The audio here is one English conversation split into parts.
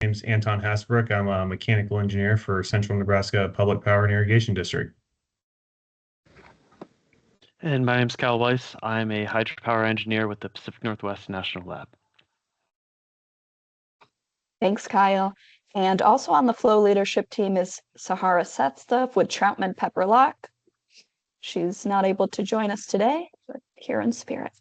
name's Anton Hasbrook. I'm a mechanical engineer for Central Nebraska Public Power and Irrigation District. And my name's Cal Weiss. I'm a hydropower engineer with the Pacific Northwest National Lab. Thanks, Kyle. And also on the Flow leadership team is Sahara Setstuff with Troutman Pepperlock. She's not able to join us today, but here in spirit.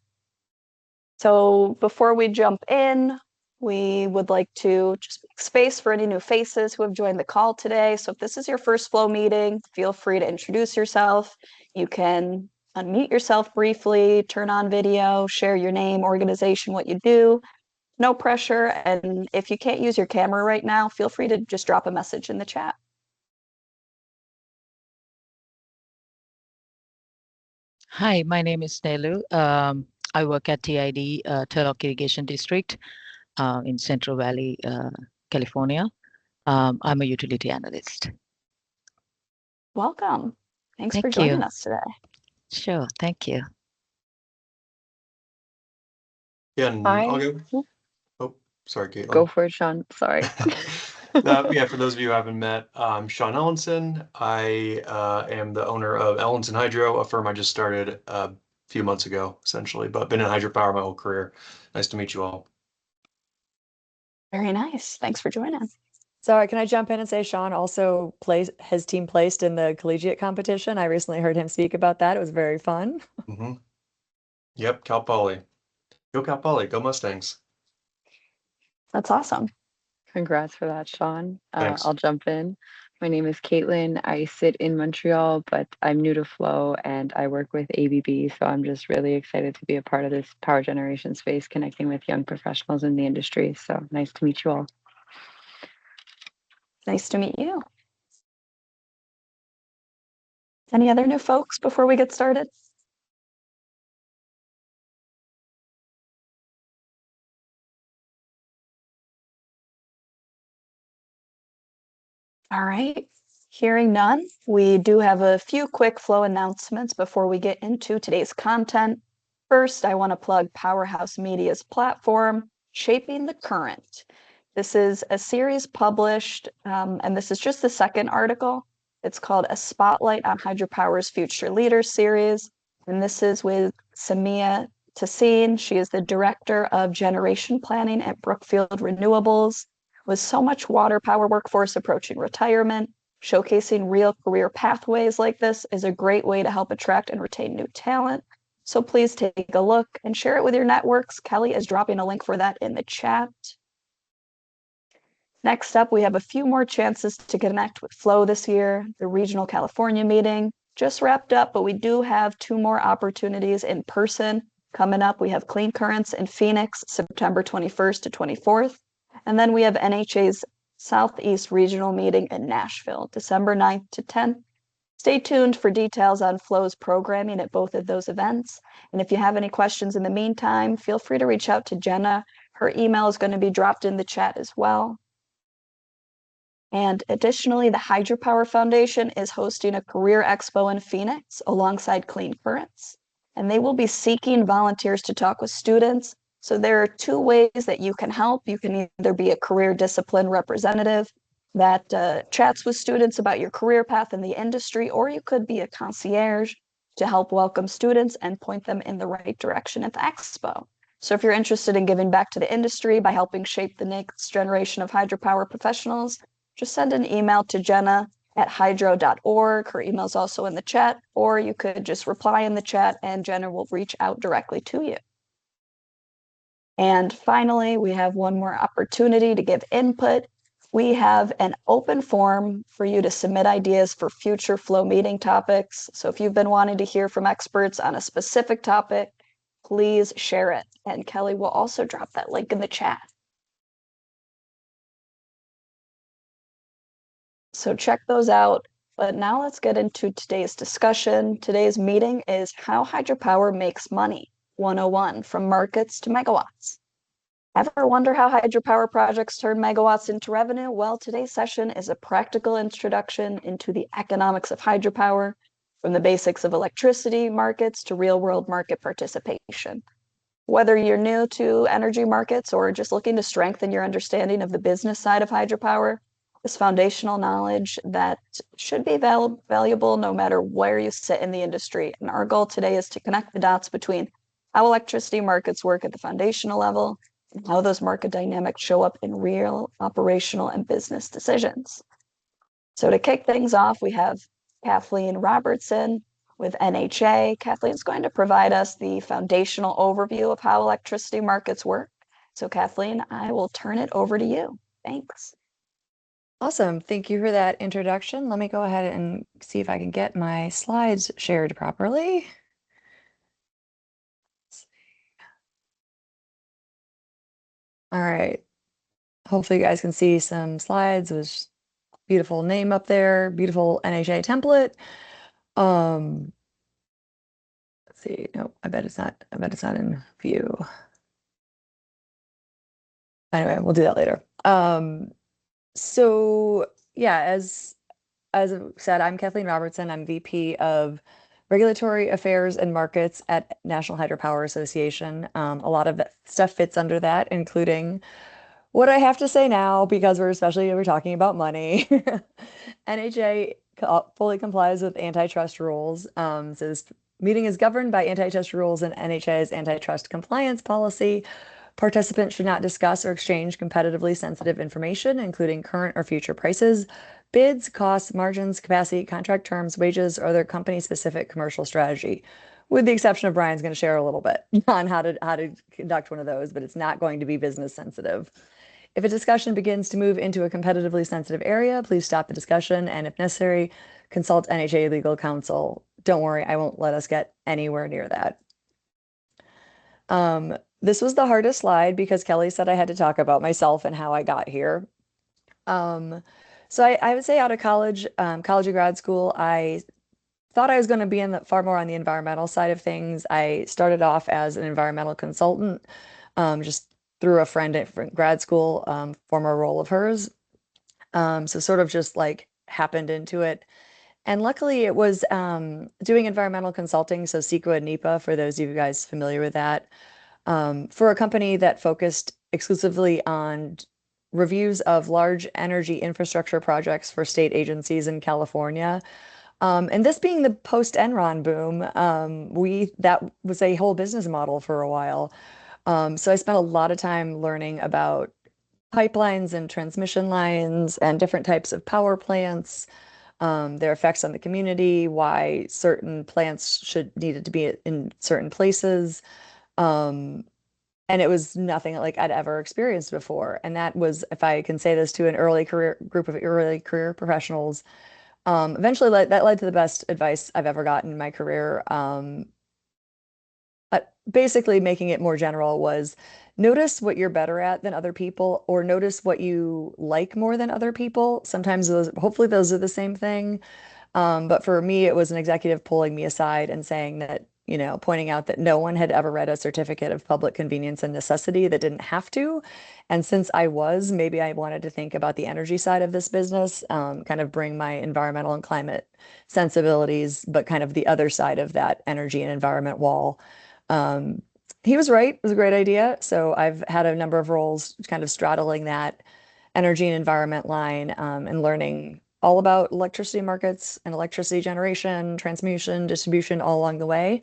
So before we jump in, we would like to just make space for any new faces who have joined the call today. So if this is your first Flow meeting, feel free to introduce yourself. You can unmute yourself briefly, turn on video, share your name, organization, what you do. No pressure. And if you can't use your camera right now, feel free to just drop a message in the chat. Hi, my name is Nelu. I work at TID, Turlock Irrigation District in Central Valley, California. I'm a utility analyst. Welcome. Thanks for joining us today. Sure, thank you. Yeah, and I'll go. Oh, sorry, Caitlin. Go for it, Sean. Sorry. Yeah, for those of you who haven't met, I'm Sean Ellenson. I am the owner of Ellenson Hydro, a firm I just started a few months ago, essentially, but been in hydropower my whole career. Nice to meet you all. Very nice. Thanks for joining. Sorry, can I jump in and say Sean also his team placed in the collegiate competition? I recently heard him speak about that. It was very fun. Mm-hmm. Yep, Cal Poly. Go Cal Poly, go Mustangs. That's awesome. Congrats for that, Sean. Thanks. I'll jump in. My name is Caitlin. I sit in Montreal, but I'm new to Flow and I work with ABB. So I'm just really excited to be a part of this power generation space, connecting with young professionals in the industry. So nice to meet you all. Nice to meet you. Any other new folks before we get started? All right, hearing none, we do have a few quick Flow announcements before we get into today's content. First, I want to plug Powerhouse Media's platform, Shaping the Current. This is a series published, and this is just the second article. It's called A Spotlight on Hydropower's Future Leaders series, and this is with Samia Tassin. She is the Director of Generation Planning at Brookfield Renewables. With so much water power workforce approaching retirement, showcasing real career pathways like this is a great way to help attract and retain new talent. So please take a look and share it with your networks. Kelly is dropping a link for that in the chat. Next up, we have a few more chances to connect with Flow this year. The Regional California meeting just wrapped up, but we do have 2 more opportunities in person coming up. We have Clean Currents in Phoenix, September 21st to 24th. And then we have NHA's Southeast Regional Meeting in Nashville, December 9th to 10th. Stay tuned for details on Flow's programming at both of those events. And if you have any questions in the meantime, feel free to reach out to Jenna. Her email is going to be dropped in the chat as well. And additionally, the Hydropower Foundation is hosting a career expo in Phoenix alongside Clean Currents. And they will be seeking volunteers to talk with students. So there are 2 ways that you can help. You can either be a career discipline representative that chats with students about your career path in the industry, or you could be a concierge to help welcome students and point them in the right direction at the expo. So if you're interested in giving back to the industry by helping shape the next generation of hydropower professionals, just send an email to Jenna at hydro.org. Her email is also in the chat, or you could just reply in the chat and Jenna will reach out directly to you. And finally, we have one more opportunity to give input. We have an open forum for you to submit ideas for future Flow meeting topics. So if you've been wanting to hear from experts on a specific topic, please share it. And Kelly will also drop that link in the chat. So check those out. But now let's get into today's discussion. Today's meeting is How Hydropower Makes Money 101, from markets to megawatts. Ever wonder how hydropower projects turn megawatts into revenue? Well, today's session is a practical introduction into the economics of hydropower, from the basics of electricity markets to real-world market participation. Whether you're new to energy markets or just looking to strengthen your understanding of the business side of hydropower, this foundational knowledge that should be valuable no matter where you sit in the industry. And our goal today is to connect the dots between how electricity markets work at the foundational level and how those market dynamics show up in real operational and business decisions. So to kick things off, we have Kathleen Robertson with NHA. Kathleen's going to provide us the foundational overview of how electricity markets work. So Kathleen, I will turn it over to you. Thanks. Awesome. Thank you for that introduction. Let me go ahead and see if I can get my slides shared properly. All right. Hopefully you guys can see some slides with beautiful name up there, beautiful NHA template. Let's see. No, I bet it's not in view. Anyway, we'll do that later. So yeah, as I said, I'm Kathleen Robertson. I'm VP of Regulatory Affairs and Markets at National Hydropower Association. A lot of that stuff fits under that, including what I have to say now, because we're talking about money. NHA fully complies with antitrust rules. So this meeting is governed by antitrust rules and NHA's antitrust compliance policy. Participants should not discuss or exchange competitively sensitive information, including current or future prices, bids, costs, margins, capacity, contract terms, wages, or other company-specific commercial strategy. With the exception of Brian's going to share a little bit on how to conduct one of those, but it's not going to be business sensitive. If a discussion begins to move into a competitively sensitive area, please stop the discussion, and if necessary, consult NHA legal counsel. Don't worry, I won't let us get anywhere near that. This was the hardest slide because Kelly said I had to talk about myself and how I got here. So I would say out of college, college or grad school, I thought I was going to be far more on the environmental side of things. I started off as an environmental consultant, just through a friend at grad school, former role of hers. So sort of just like happened into it. And luckily it was doing environmental consulting, so CEQA and NEPA, for those of you guys familiar with that, for a company that focused exclusively on reviews of large energy infrastructure projects for state agencies in California. And this being the post-Enron boom, that was a whole business model for a while. So I spent a lot of time learning about pipelines and transmission lines and different types of power plants, their effects on the community, why certain plants needed to be in certain places. And it was nothing like I'd ever experienced before. And that was, if I can say this to an group of early career professionals, eventually that led to the best advice I've ever gotten in my career. Basically making it more general was notice what you're better at than other people, or notice what you like more than other people. Sometimes hopefully those are the same thing. But for me, it was an executive pulling me aside and saying that, pointing out that no one had ever read a certificate of public convenience and necessity that didn't have to. And since maybe I wanted to think about the energy side of this business, kind of bring my environmental and climate sensibilities, but kind of the other side of that energy and environment wall. He was right. It was a great idea. So I've had a number of roles kind of straddling that energy and environment line, and learning all about electricity markets and electricity generation, transmission, distribution, all along the way.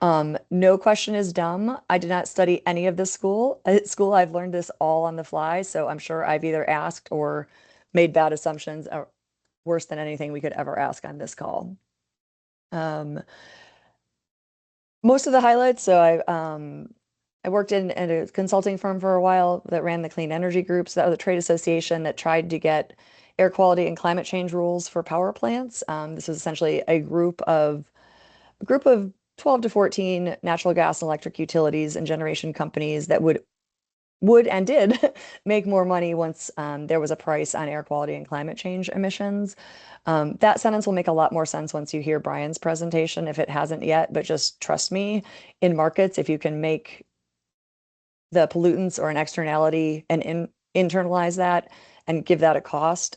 No question is dumb. I did not study any of this at school. I've learned this all on the fly. So I'm sure I've either asked or made bad assumptions, or worse than anything we could ever ask on this call. Most of the highlights. So I worked in a consulting firm for a while that ran the clean energy groups. That was a trade association that tried to get air quality and climate change rules for power plants. This was essentially a group of 12 to 14 natural gas and electric utilities and generation companies that would and did make more money once there was a price on air quality and climate change emissions. That sentence will make a lot more sense once you hear Brian's presentation, if it hasn't yet, but just trust me, in markets, if you can make the pollutants or an externality and internalize that and give that a cost,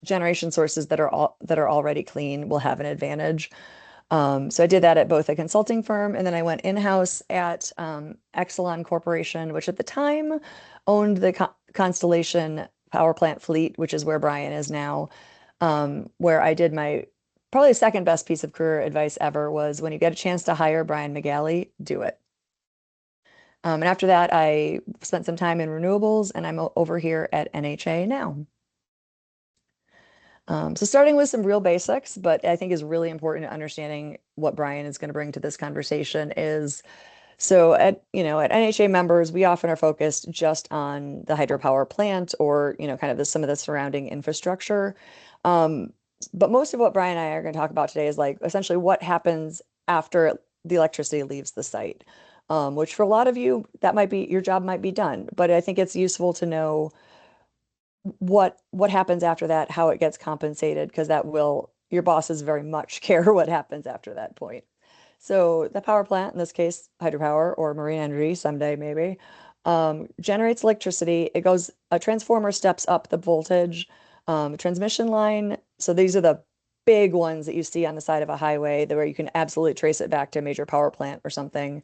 generation sources that are already clean will have an advantage. So I did that at both a consulting firm, and then I went in-house at Exelon Corporation, which at the time owned the Constellation power plant fleet, which is where Brian is now, where I did my probably the second best piece of career advice ever was when you get a chance to hire Brian McGalley, do it. And after that, I spent some time in renewables, and I'm over here at NHA now. So starting with some real basics, but I think is really important to understanding what Brian is going to bring to this conversation is, so at NHA members, we often are focused just on the hydropower plant or, kind of some of the surrounding infrastructure. But most of what Brian and I are going to talk about today is like essentially what happens after the electricity leaves the site, which for a lot of you, that might be your job might be done. But I think it's useful to know what happens after that, how it gets compensated, because your bosses very much care what happens after that point. So the power plant, in this case, hydropower or marine energy someday maybe, generates electricity. A transformer steps up the voltage, transmission line. So these are the big ones that you see on the side of a highway where you can absolutely trace it back to a major power plant or something.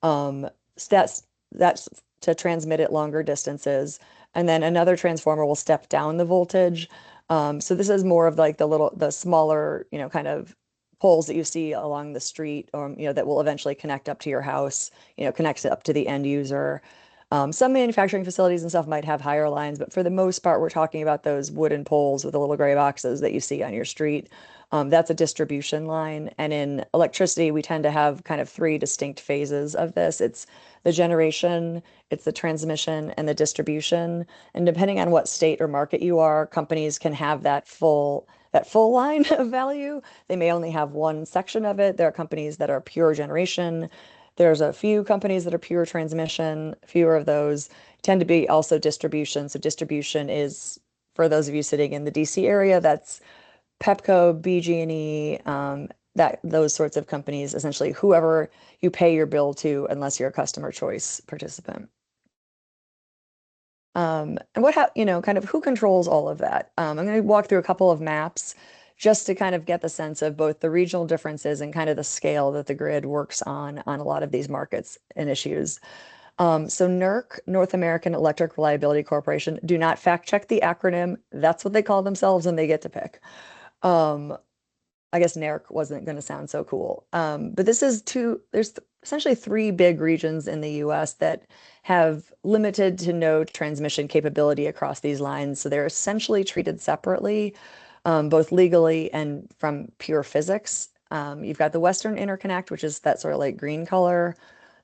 That's to transmit it longer distances. And then another transformer will step down the voltage. So this is more of like the smaller, kind of poles that you see along the street, that will eventually connect up to your house, connects it up to the end user. Some manufacturing facilities and stuff might have higher lines, but for the most part, we're talking about those wooden poles with the little gray boxes that you see on your street. That's a distribution line. And in electricity, we tend to have kind of three distinct phases of this. It's the generation, it's the transmission, and the distribution. And depending on what state or market you are, companies can have that full line of value. They may only have one section of it. There are companies that are pure generation. There's a few companies that are pure transmission. Fewer of those tend to be also distribution. So distribution is, for those of you sitting in the DC area, that's Pepco, BG&E, those sorts of companies, essentially whoever you pay your bill to, unless you're a customer choice participant. And kind of who controls all of that? I'm going to walk through a couple of maps just to kind of get the sense of both the regional differences and kind of the scale that the grid works on a lot of these markets and issues. So NERC, North American Electric Reliability Corporation, do not fact check the acronym. That's what they call themselves and they get to pick. I guess NERC wasn't going to sound so cool. But there's essentially three big regions in the US that have limited to no transmission capability across these lines. So they're essentially treated separately, both legally and from pure physics. You've got the Western Interconnect, which is that sort of like green color,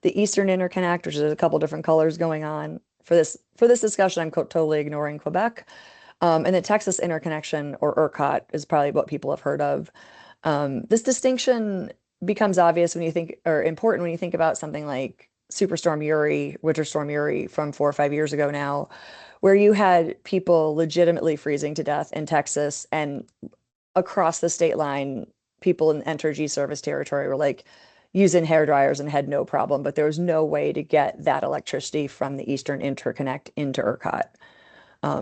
the Eastern Interconnect, which is a couple different colors going on. For this discussion, I'm totally ignoring Quebec. And the Texas Interconnection, or ERCOT, is probably what people have heard of. This distinction becomes obvious important when you think about something like Superstorm Uri, Winter Storm Uri from 4 or 5 years ago now, where you had people legitimately freezing to death in Texas, and across the state line, people in Entergy service territory were like using hair dryers and had no problem, but there was no way to get that electricity from the Eastern Interconnect into ERCOT.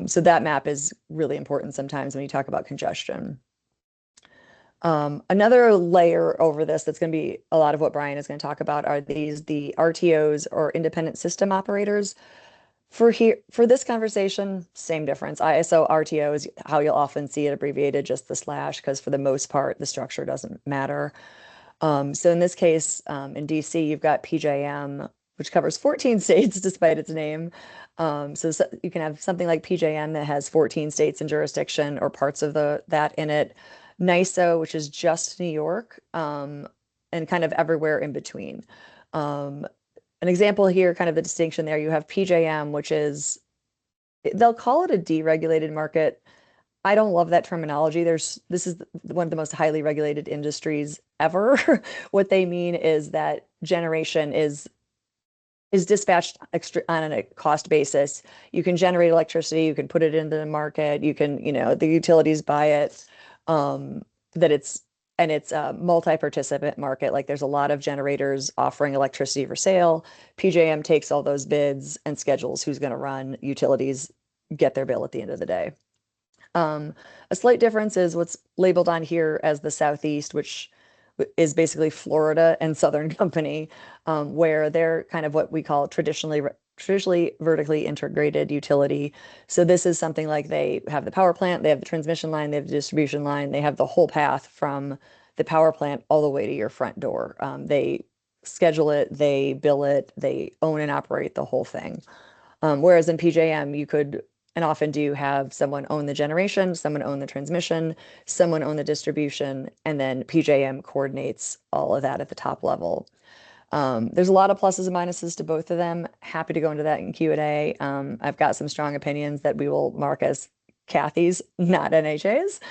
So that map is really important sometimes when you talk about congestion. Another layer over this that's going to be a lot of what Brian is going to talk about are the RTOs, or independent system operators. For this conversation, same difference. ISO RTO is how you'll often see it abbreviated, just the slash, because for the most part, the structure doesn't matter. So in this case, in DC, you've got PJM, which covers 14 states despite its name. So you can have something like PJM that has 14 states in jurisdiction or parts of that in it. NYISO, which is just New York, and kind of everywhere in between. An example here, kind of the distinction there, you have PJM, which is, they'll call it a deregulated market. I don't love that terminology. This is one of the most highly regulated industries ever. What they mean is that generation is dispatched on a cost basis. You can generate electricity, you can put it into the market, you can, the utilities buy it. It's a multi-participant market. Like there's a lot of generators offering electricity for sale. PJM takes all those bids and schedules who's going to run. Utilities get their bill at the end of the day. A slight difference is what's labeled on here as the Southeast, which is basically Florida and Southern Company, where they're kind of what we call traditionally vertically integrated utility. So this is something like they have the power plant, they have the transmission line, they have the distribution line, they have the whole path from the power plant all the way to your front door. They schedule it, they bill it, they own and operate the whole thing. Whereas in PJM, you could and often do have someone own the generation, someone own the transmission, someone own the distribution, and then PJM coordinates all of that at the top level. There's a lot of pluses and minuses to both of them. Happy to go into that in Q&A. I've got some strong opinions that we will mark as Kathy's, not NHA's.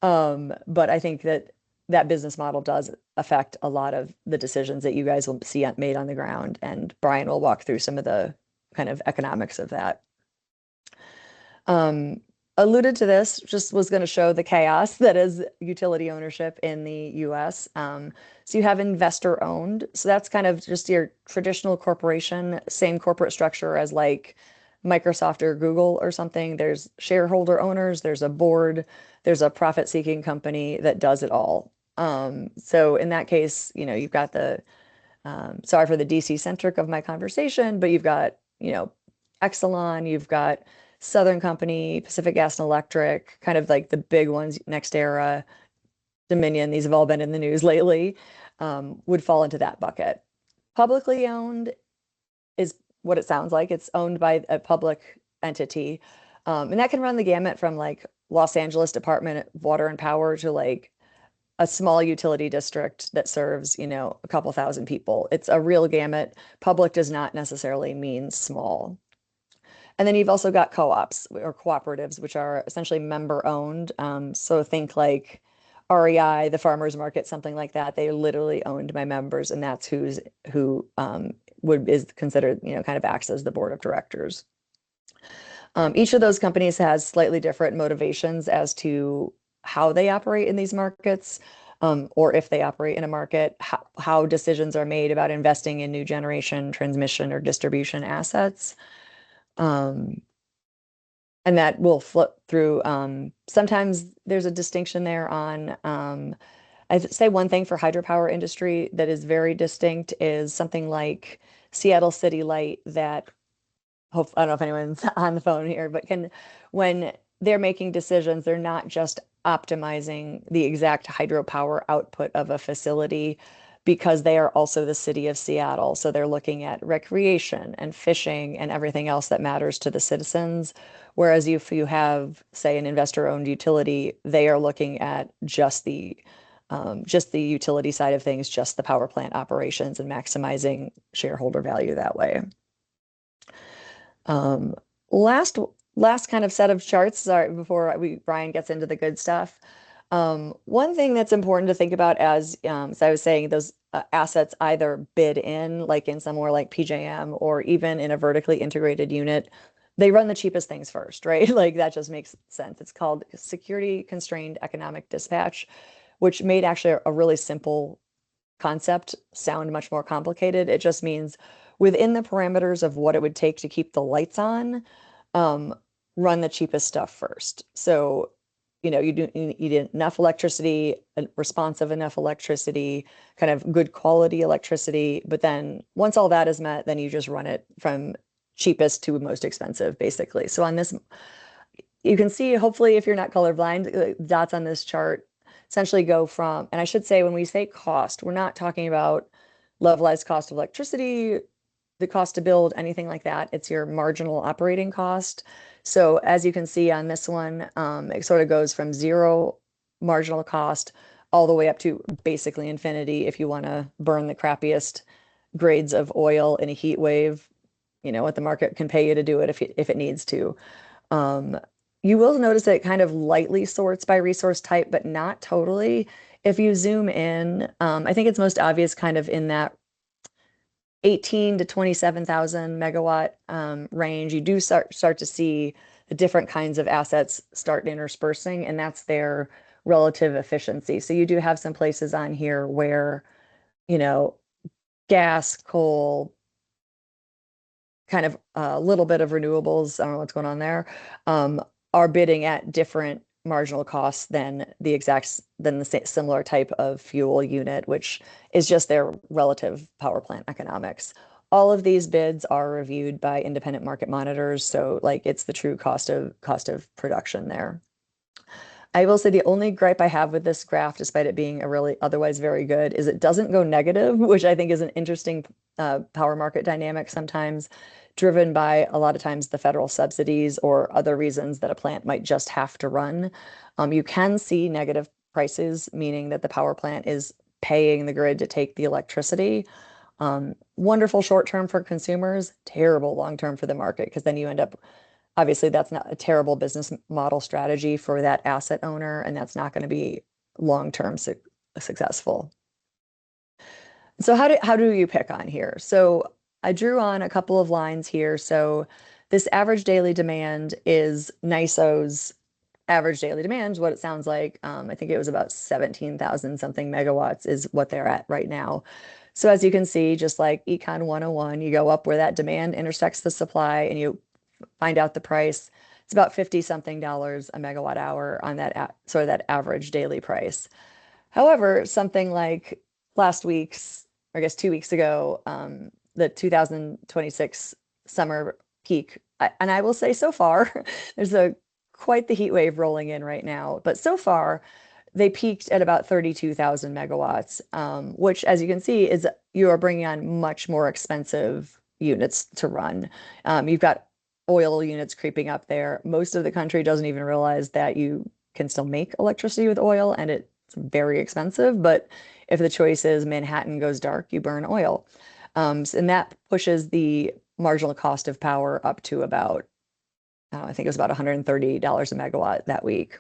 But I think that that business model does affect a lot of the decisions that you guys will see made on the ground. And Brian will walk through some of the kind of economics of that. Alluded to this, just was going to show the chaos that is utility ownership in the US. So you have investor owned. So that's kind of just your traditional corporation, same corporate structure as like Microsoft or Google or something. There's shareholder owners, there's a board, there's a profit seeking company that does it all. So in that case, you know, you've got the, sorry for the DC centric of my conversation, but you've got, you know, Exelon, you've got Southern Company, Pacific Gas and Electric, kind of like the big ones, NextEra, Dominion, these have all been in the news lately, would fall into that bucket. Publicly owned is what it sounds like. It's owned by a public entity. And that can run the gamut from like Los Angeles Department of Water and Power to like a small utility district that serves, you know, a couple thousand people. It's a real gamut. Public does not necessarily mean small. And then you've also got co-ops or cooperatives, which are essentially member owned. So think like REI, the farmers market, something like that. They literally owned by members, and that's who is considered, you know, kind of acts as the board of directors. Each of those companies has slightly different motivations as to how they operate in these markets, or if they operate in a market, how decisions are made about investing in new generation, transmission, or distribution assets. And that will flip through. Sometimes there's a distinction there on, I'd say one thing for hydropower industry that is very distinct is something like Seattle City Light that, I don't know if anyone's on the phone here, but when they're making decisions, they're not just optimizing the exact hydropower output of a facility, because they are also the city of Seattle. So they're looking at recreation and fishing and everything else that matters to the citizens. Whereas if you have, say, an investor-owned utility, they are looking at just the utility side of things, just the power plant operations, and maximizing shareholder value that way. Last kind of set of charts, sorry, before Brian gets into the good stuff. One thing that's important to think about as I was saying, those assets either bid in, like in somewhere like PJM, or even in a vertically integrated unit, they run the cheapest things first, right? Like that just makes sense. It's called security constrained economic dispatch, which made actually a really simple concept sound much more complicated. It just means within the parameters of what it would take to keep the lights on, run the cheapest stuff first. So, you know, you need enough electricity, responsive enough electricity, kind of good quality electricity. But then once all that is met, then you just run it from cheapest to most expensive, basically. So on this, you can see, hopefully, if you're not colorblind, dots on this chart essentially go from, and I should say, when we say cost, we're not talking about levelized cost of electricity, the cost to build, anything like that. It's your marginal operating cost. So as you can see on this one, it sort of goes from zero marginal cost all the way up to basically infinity if you want to burn the crappiest grades of oil in a heat wave. You know what, the market can pay you to do it if it needs to. You will notice that it kind of lightly sorts by resource type, but not totally. If you zoom in, I think it's most obvious kind of in that 18 to 27,000 megawatt range. You do start to see the different kinds of assets start interspersing, and that's their relative efficiency. So you do have some places on here where, you know, gas, coal, kind of a little bit of renewables, I don't know what's going on there, are bidding at different marginal cost than the similar type of fuel unit, which is just their relative power plant economics. All of these bids are reviewed by independent market monitors, so like it's the true cost of production there. I will say the only gripe I have with this graph, despite it being a really otherwise very good, is it doesn't go negative, which I think is an interesting power market dynamic sometimes, driven by a lot of times the federal subsidies or other reasons that a plant might just have to run. You can see negative prices, meaning that the power plant is paying the grid to take the electricity. Wonderful short term for consumers, terrible long term for the market, because then you end up, obviously that's not a terrible business model strategy for that asset owner, and that's not going to be long term successful. So how do you pick on here? So I drew on a couple of lines here. So this average daily demand is NYISO's average daily demand, what it sounds like. I think it was about 17,000 something megawatts is what they're at right now. So as you can see, just like Econ 101, you go up where that demand intersects the supply and you find out the price. It's about 50 something dollars a megawatt hour on that sort of that average daily price. However, something like last week's, or I guess 2 weeks ago, the 2026 summer peak, and I will say so far, there's quite the heat wave rolling in right now, but so far they peaked at about 32,000 megawatts, which, as you can see, is you are bringing on much more expensive units to run. You've got oil units creeping up there. Most of the country doesn't even realize that you can still make electricity with oil, and it's very expensive. But if the choice is Manhattan goes dark, you burn oil. And that pushes the marginal cost of power up to about, I think it was about $130 a megawatt that week.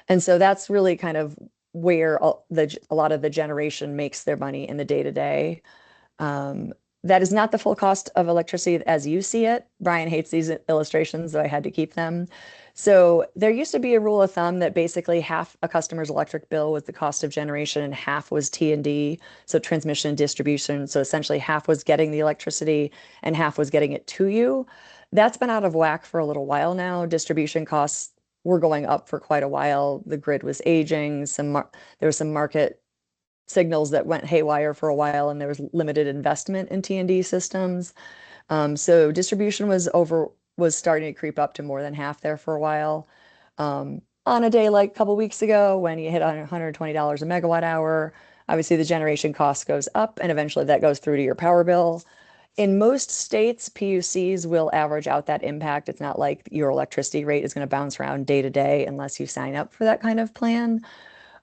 And so that's really kind of where a lot of the generation makes their money in the day-to-day. That is not the full cost of electricity as you see it. Brian hates these illustrations, so I had to keep them. So there used to be a rule of thumb that basically half a customer's electric bill was the cost of generation and half was T&D, so transmission and distribution. So essentially half was getting the electricity and half was getting it to you. That's been out of whack for a little while now. Distribution costs were going up for quite a while. The grid was aging. There was some market signals that went haywire for a while, and there was limited investment in T&D systems. So distribution was starting to creep up to more than half there for a while. On a day like a couple weeks ago, when you hit $120 a megawatt hour, obviously the generation cost goes up, and eventually that goes through to your power bill. In most states, PUCs will average out that impact. It's not like your electricity rate is going to bounce around day to day unless you sign up for that kind of plan.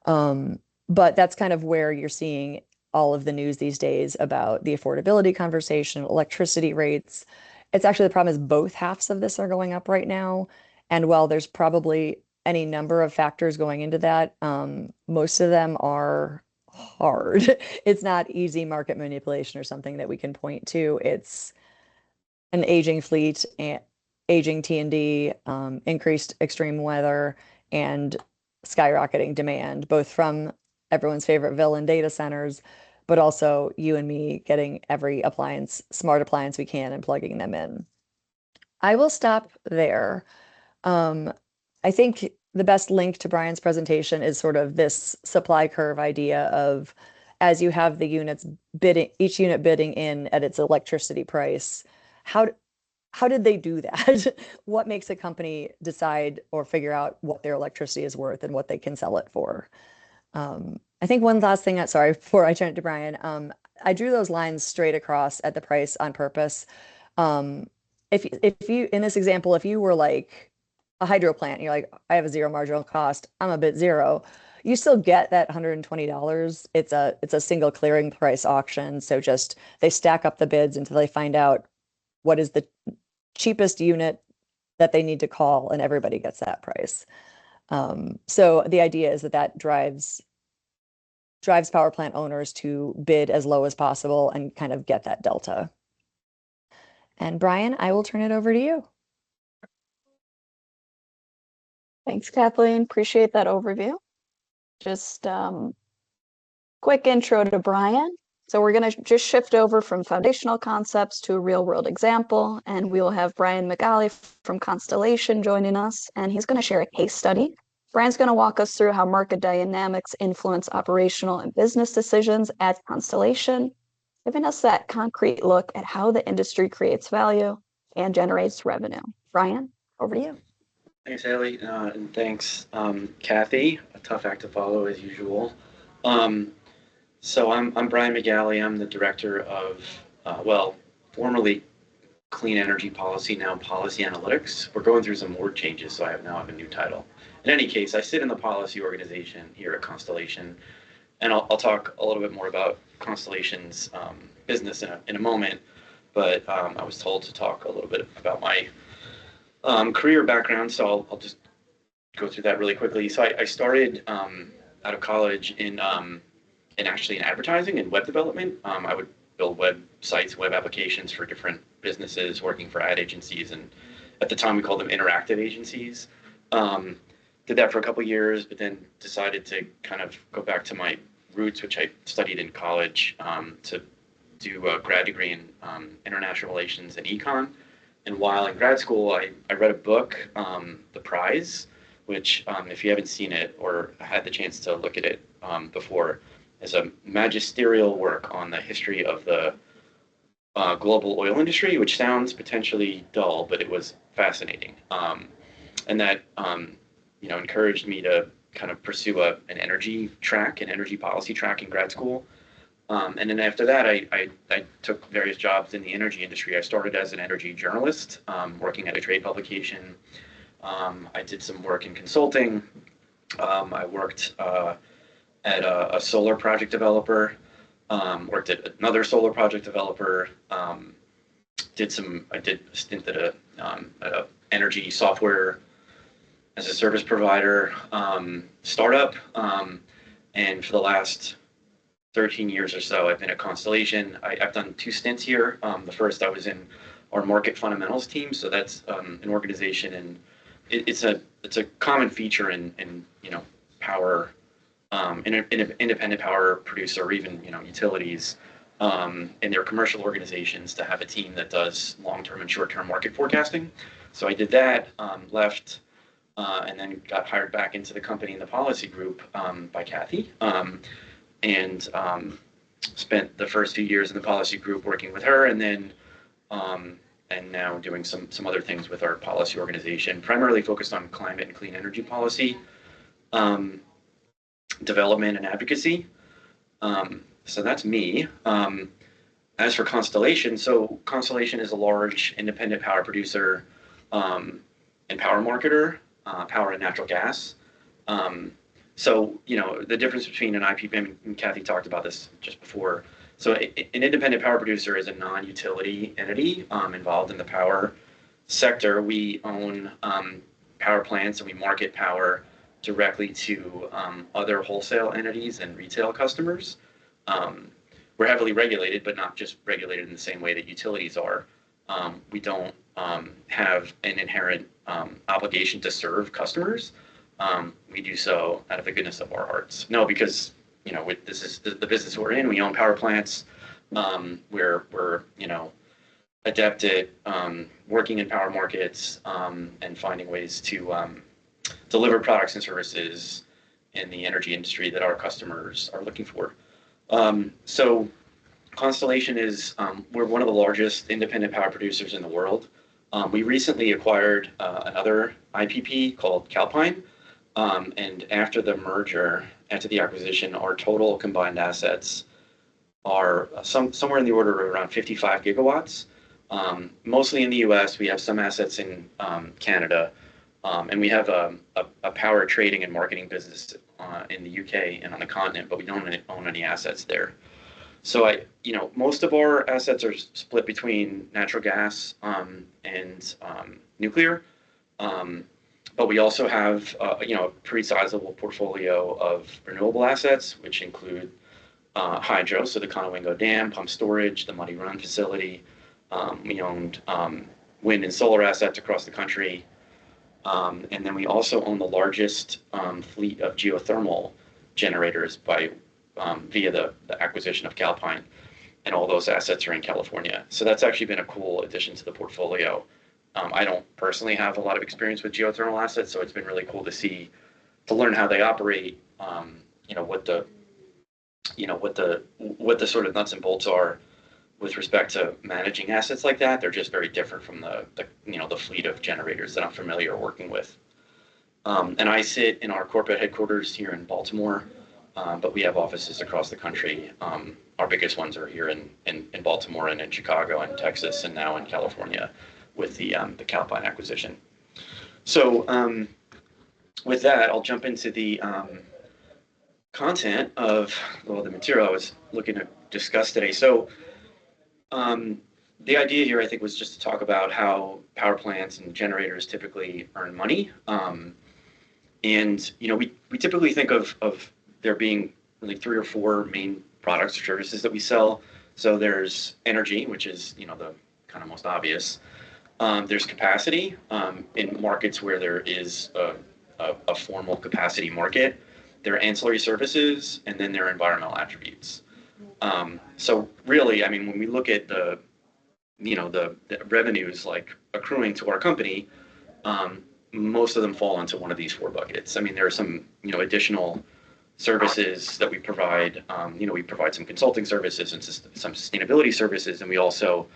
But that's kind of where you're seeing all of the news these days about the affordability conversation, electricity rates. It's actually, the problem is both halves of this are going up right now. And while there's probably any number of factors going into that, most of them are hard. It's not easy market manipulation or something that we can point to. It's an aging fleet, aging T&D, increased extreme weather, and skyrocketing demand, both from everyone's favorite villain data centers, but also you and me getting every smart appliance we can and plugging them in. I will stop there. I think the best link to Brian's presentation is sort of this supply curve idea of, as you have the units bidding, each unit bidding in at its electricity price, how did they do that? What makes a company decide or figure out what their electricity is worth and what they can sell it for? I think one last thing, sorry, before I turn it to Brian, I drew those lines straight across at the price on purpose. If you, in this example, if you were like a hydro plant, you're like, I have a zero marginal cost, I'm a bit zero, you still get that $120. It's a single clearing price auction. So just, they stack up the bids until they find out what is the cheapest unit that they need to call, and everybody gets that price. So the idea is that drives power plant owners to bid as low as possible and kind of get that delta. And Brian, I will turn it over to you. Thanks, Kathleen. Appreciate that overview. Just quick intro to Brian. So we're going to just shift over from foundational concepts to a real world example, and we will have Brian McGalley from Constellation joining us, and he's going to share a case study. Brian's going to walk us through how market dynamics influence operational and business decisions at Constellation, giving us that concrete look at how the industry creates value and generates revenue. Brian, over to you. Thanks, Haley, and thanks, Kathy. A tough act to follow as usual. So I'm Brian McGalley. I'm the director of, formerly Clean Energy Policy, now Policy Analytics. We're going through some word changes, so I now have a new title. In any case, I sit in the policy organization here at Constellation, and I'll talk a little bit more about Constellation's business in a moment. But I was told to talk a little bit about my career background, so I'll just go through that really quickly. So I started out of college in advertising and web development. I would build websites, web applications for different businesses, working for ad agencies, and at the time we called them interactive agencies. Did that for a couple of years, but then decided to kind of go back to my roots, which I studied in college, to do a grad degree in international relations and econ. And while in grad school, I read a book, The Prize, which if you haven't seen it or had the chance to look at it before, is a magisterial work on the history of the global oil industry, which sounds potentially dull, but it was fascinating. And that encouraged me to kind of pursue an energy policy track in grad school. And then after that, I took various jobs in the energy industry. I started as an energy journalist, working at a trade publication. I did some work in consulting. I worked at a solar project developer, worked at another solar project developer. I did a stint at a energy software as a service provider startup. And for the last 13 years or so, I've been at Constellation. I've done 2 stints here. The first, I was in our market fundamentals team. So that's an organization, and it's a common feature in power, in independent power producer, or even utilities, in their commercial organizations, to have a team that does long-term and short-term market forecasting. So I did that, left, and then got hired back into the company in the policy group by Kathy. And spent the first few years in the policy group working with her, and then and now doing some other things with our policy organization, primarily focused on climate and clean energy policy development and advocacy. So that's me. As for Constellation, so Constellation is a large independent power producer and power marketer, power and natural gas. So, the difference between an IPP, and Kathy talked about this just before. So an independent power producer is a non-utility entity involved in the power sector. We own power plants, and we market power directly to other wholesale entities and retail customers. We're heavily regulated, but not just regulated in the same way that utilities are. We don't have an inherent obligation to serve customers. We do so out of the goodness of our hearts. No, because this is the business we're in. We own power plants. We're adept at working in power markets and finding ways to deliver products and services in the energy industry that our customers are looking for. So Constellation is we're one of the largest independent power producers in the world. We recently acquired another IPP called Calpine. And after the acquisition, our total combined assets are somewhere in the order of around 55 gigawatts, mostly in the US. We have some assets in Canada, and we have a power trading and marketing business in the UK and on the continent, but we don't own any assets there. So most of our assets are split between natural gas and nuclear. But we also have, a pretty sizable portfolio of renewable assets, which include hydro, so the Conowingo Dam, pump storage, the Muddy Run facility. We owned wind and solar assets across the country. And then we also own the largest fleet of geothermal generators via the acquisition of Calpine. and all those assets are in California. So that's actually been a cool addition to the portfolio. I don't personally have a lot of experience with geothermal assets, so it's been really cool to learn how they operate. What the sort of nuts and bolts are with respect to managing assets like that. They're just very different from the fleet of generators that I'm familiar working with. And I sit in our corporate headquarters here in Baltimore, but we have offices across the country. Our biggest ones are here in Baltimore and in Chicago and Texas and now in California with the Calpine acquisition. So with that, I'll jump into the content of the material I was looking to discuss today. So the idea here, I think, was just to talk about how power plants and generators typically earn money. And we typically think of there being really 3 or 4 main products or services that we sell. So there's energy, which is the kind of most obvious. There's capacity in markets where there is a formal capacity market. There are ancillary services, and then there are environmental attributes. So really, I mean, when we look at the revenues like accruing to our company, most of them fall into one of these 4 buckets. I mean, there are some additional services that we provide. We provide some consulting services and some sustainability services, and we also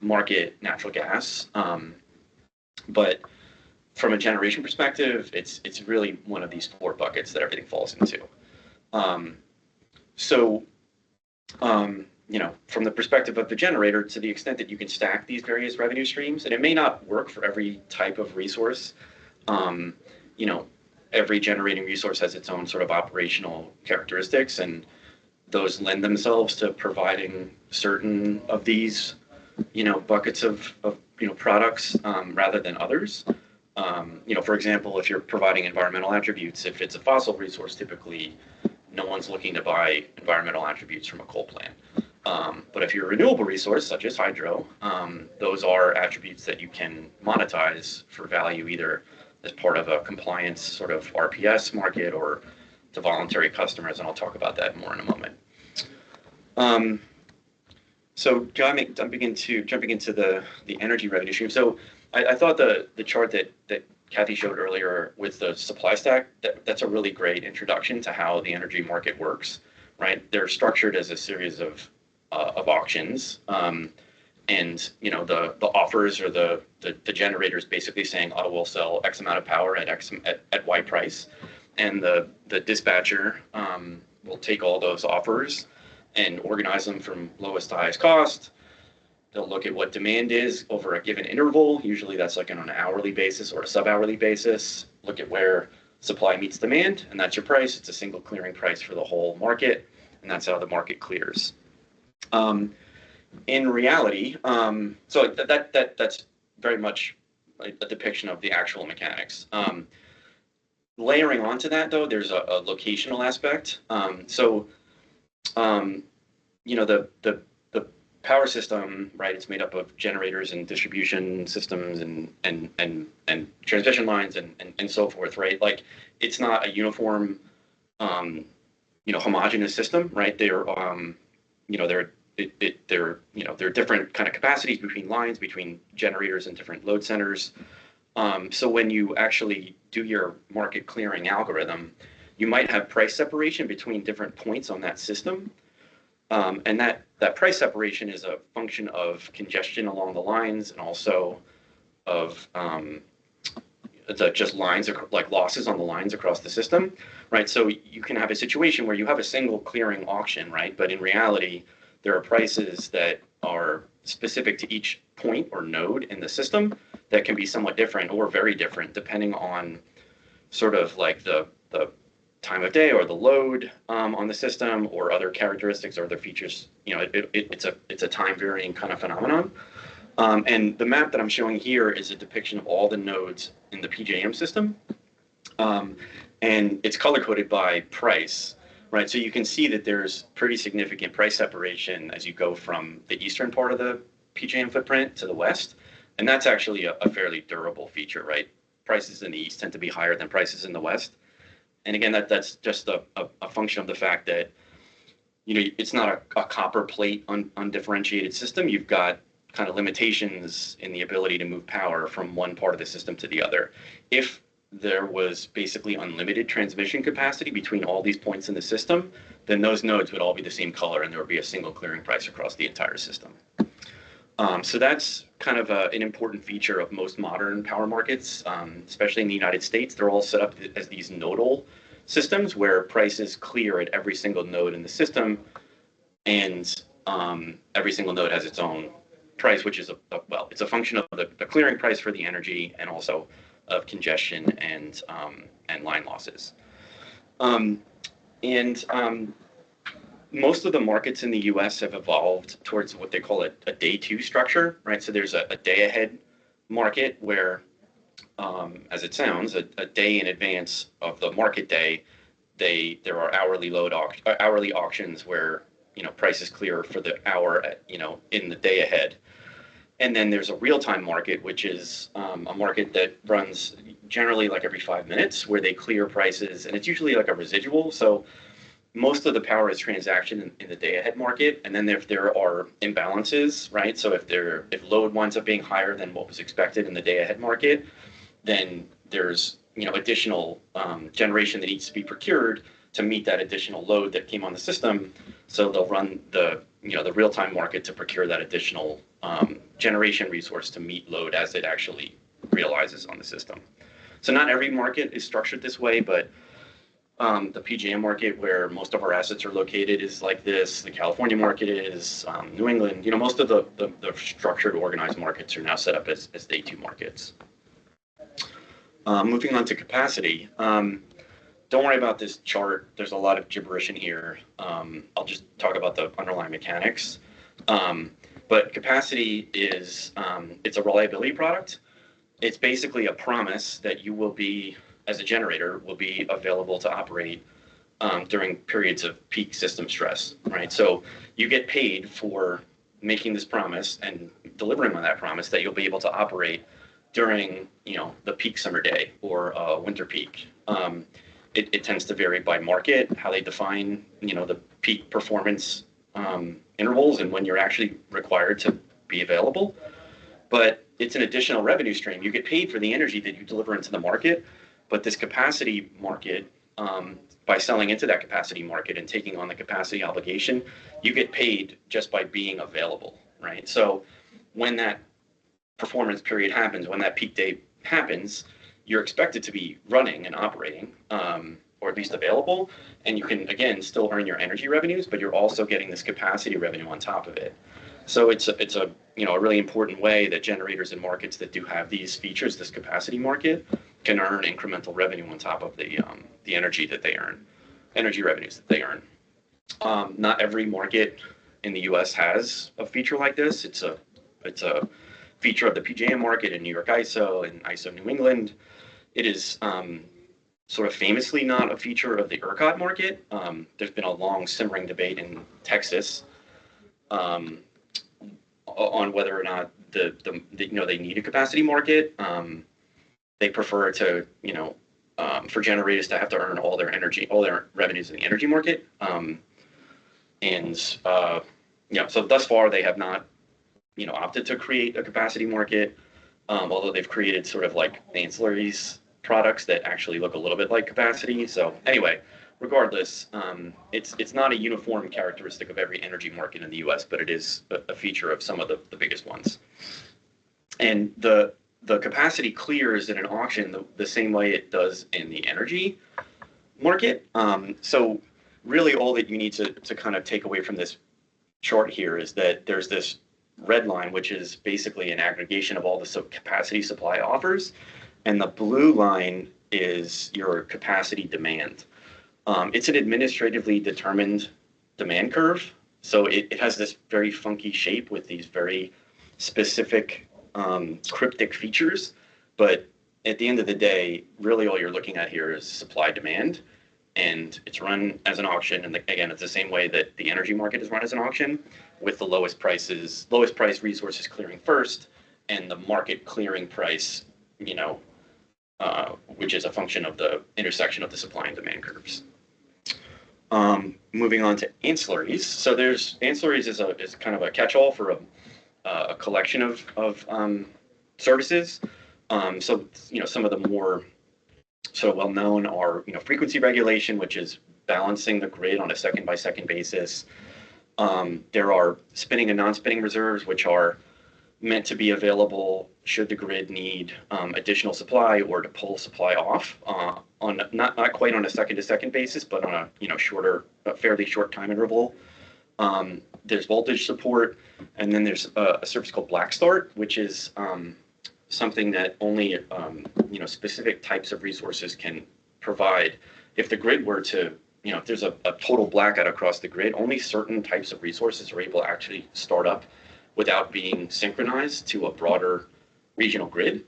market natural gas. But from a generation perspective, it's really one of these 4 buckets that everything falls into. From the perspective of the generator, to the extent that you can stack these various revenue streams, and it may not work for every type of resource. Every generating resource has its own sort of operational characteristics, and those lend themselves to providing certain of these, buckets of products rather than others. For example, if you're providing environmental attributes, if it's a fossil resource, typically no one's looking to buy environmental attributes from a coal plant. But if you're a renewable resource, such as hydro, those are attributes that you can monetize for value, either as part of a compliance sort of RPS market or to voluntary customers, and I'll talk about that more in a moment. So jumping into the energy revenue stream. So I thought the chart that Kathy showed earlier with the supply stack, that's a really great introduction to how the energy market works, right? They're structured as a series of auctions, and the offers or the generators basically saying, oh, we'll sell X amount of power at Y price, and the dispatcher will take all those offers and organize them from lowest to highest cost. They'll look at what demand is over a given interval. Usually that's like on an hourly basis or a sub-hourly basis. Look at where supply meets demand, and that's your price. It's a single clearing price for the whole market, and that's how the market clears. In reality, so that's very much a depiction of the actual mechanics. Layering onto that, though, there's a locational aspect. The power system, right? It's made up of generators and distribution systems and transmission lines and so forth, right? Like, it's not a uniform, homogeneous system, right? There are different kind of capacities between lines, between generators and different load centers. So when you actually do your market clearing algorithm, you might have price separation between different points on that system. And that price separation is a function of congestion along the lines and also of just lines, like losses on the lines across the system, right? So you can have a situation where you have a single clearing auction, right? But in reality, there are prices that are specific to each point or node in the system that can be somewhat different or very different depending on sort of like the time of day or the load on the system or other characteristics or other features. It's a time varying kind of phenomenon. And the map that I'm showing here is a depiction of all the nodes in the PJM system. And it's color coded by price. Right, so you can see that there's pretty significant price separation as you go from the eastern part of the PJM footprint to the west, and that's actually a fairly durable feature, right? Prices in the east tend to be higher than prices in the west, and again, that's just a function of the fact that it's not a copper plate undifferentiated system. You've got kind of limitations in the ability to move power from one part of the system to the other. If there was basically unlimited transmission capacity between all these points in the system, then those nodes would all be the same color and there would be a single clearing price across the entire system. So that's kind of an important feature of most modern power markets, especially in the United States. They're all set up as these nodal systems where prices clear at every single node in the system, and every single node has its own price, which is it's a function of the clearing price for the energy and also of congestion and line losses. Most of the markets in the U.S. have evolved towards what they call a day two structure, right? So there's a day ahead market where, as it sounds, a day in advance of the market day, there are hourly auctions where prices clear for the hour in the day ahead. And then there's a real-time market, which is a market that runs generally like every 5 minutes, where they clear prices, and it's usually like a residual. So most of the power is transaction in the day-ahead market, and then if there are imbalances, right? So if load winds up being higher than what was expected in the day-ahead market, then there's additional generation that needs to be procured to meet that additional load that came on the system. So they'll run the real-time market to procure that additional generation resource to meet load as it actually realizes on the system. So not every market is structured this way, but the PJM market, where most of our assets are located, is like this. The California market is, New England. Most of the structured, organized markets are now set up as day two markets. Moving on to capacity. Don't worry about this chart. There's a lot of gibberish in here. I'll just talk about the underlying mechanics. But capacity is, it's a reliability product. It's basically a promise that you will be, as a generator, will be available to operate during periods of peak system stress, right? So you get paid for making this promise and delivering on that promise that you'll be able to operate during, the peak summer day or winter peak. It tends to vary by market, how they define, the peak performance intervals and when you're actually required to be available. But it's an additional revenue stream. You get paid for the energy that you deliver into the market, but this capacity market, by selling into that capacity market and taking on the capacity obligation, you get paid just by being available, right? So when that performance period happens, when that peak day happens, you're expected to be running and operating, or at least available, and you can, again, still earn your energy revenues, but you're also getting this capacity revenue on top of it. So it's a really important way that generators in markets that do have these features, this capacity market, can earn incremental revenue on top of the energy that they earn, energy revenues that they earn. Not every market in the U.S. has a feature like this. It's a feature of the PJM market in New York ISO and ISO New England. It is sort of famously not a feature of the ERCOT market. There's been a long simmering debate in Texas on whether or not they need a capacity market. They prefer to, for generators to have to earn all their revenues in the energy market. So thus far they have not, opted to create a capacity market, although they've created sort of like ancillaries products that actually look a little bit like capacity. So anyway, regardless, it's not a uniform characteristic of every energy market in the U.S., but it is a feature of some of the biggest ones. And the capacity clears in an auction the same way it does in the energy market. So really all that you need to kind of take away from this chart here is that there's this red line, which is basically an aggregation of all the capacity supply offers. And the blue line is your capacity demand. It's an administratively determined demand curve. So it has this very funky shape with these very specific cryptic features. But at the end of the day, really all you're looking at here is supply demand. And it's run as an auction. And again, it's the same way that the energy market is run as an auction, with the lowest price resources clearing first, and the market clearing price, which is a function of the intersection of the supply and demand curves. Moving on to ancillaries. So there's ancillaries is kind of a catch-all for a collection of services. So some of the more sort of well-known are frequency regulation, which is balancing the grid on a second-by-second basis. There are spinning and non-spinning reserves, which are meant to be available should the grid need additional supply or to pull supply off on not quite on a second-to-second basis, but on a fairly short time interval. There's voltage support, and then there's a service called Black Start, which is something that only specific types of resources can provide. If the grid were to, if there's a total blackout across the grid, only certain types of resources are able to actually start up without being synchronized to a broader regional grid.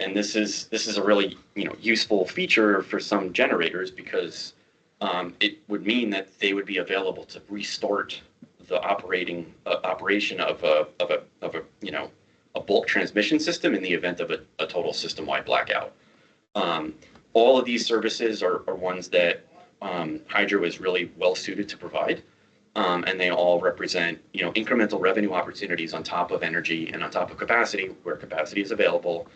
And this is a really useful feature for some generators because it would mean that they would be available to restart the operation of a bulk transmission system in the event of a total system-wide blackout. All of these services are ones that Hydro is really well suited to provide. And they all represent, incremental revenue opportunities on top of energy and on top of capacity, where capacity is available.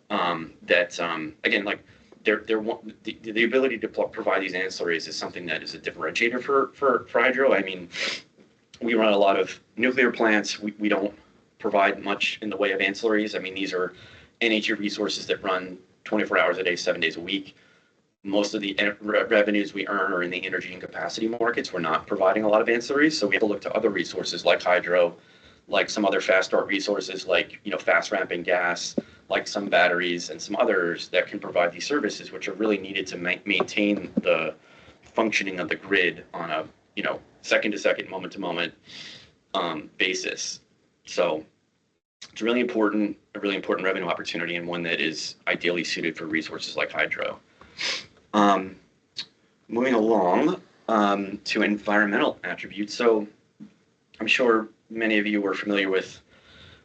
Again, like the ability to provide these ancillaries is something that is a differentiator for Hydro. I mean, we run a lot of nuclear plants. We don't provide much in the way of ancillaries. I mean, these are NHA resources that run 24 hours a day, 7 days a week. Most of the revenues we earn are in the energy and capacity markets. We're not providing a lot of ancillaries, so we have to look to other resources like hydro, like some other fast start resources, like fast ramping gas, like some batteries and some others that can provide these services, which are really needed to maintain the functioning of the grid on a second to second, moment to moment basis. So it's a really important revenue opportunity, and one that is ideally suited for resources like hydro. Moving along to environmental attributes. So I'm sure many of you are familiar with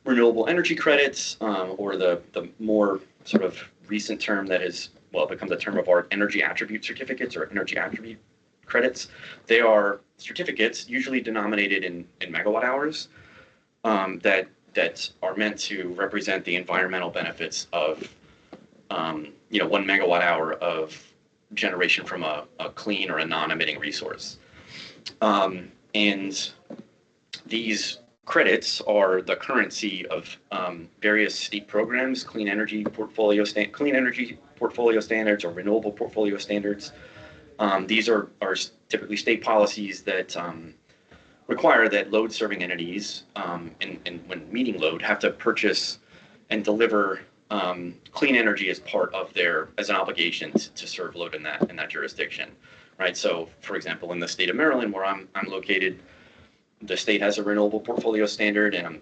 renewable energy credits, or the more sort of recent term that is, becomes a term of art, energy attribute certificates or energy attribute credits. They are certificates usually denominated in megawatt hours that are meant to represent the environmental benefits of 1 megawatt hour of generation from a clean or a non-emitting resource. And these credits are the currency of various state programs, clean energy portfolio standards, or renewable portfolio standards. These are typically state policies that require that load-serving entities, and when meeting load, have to purchase and deliver clean energy as part of as an obligation to serve load in that jurisdiction, right? So, for example, in the state of Maryland, where I'm located, the state has a renewable portfolio standard, and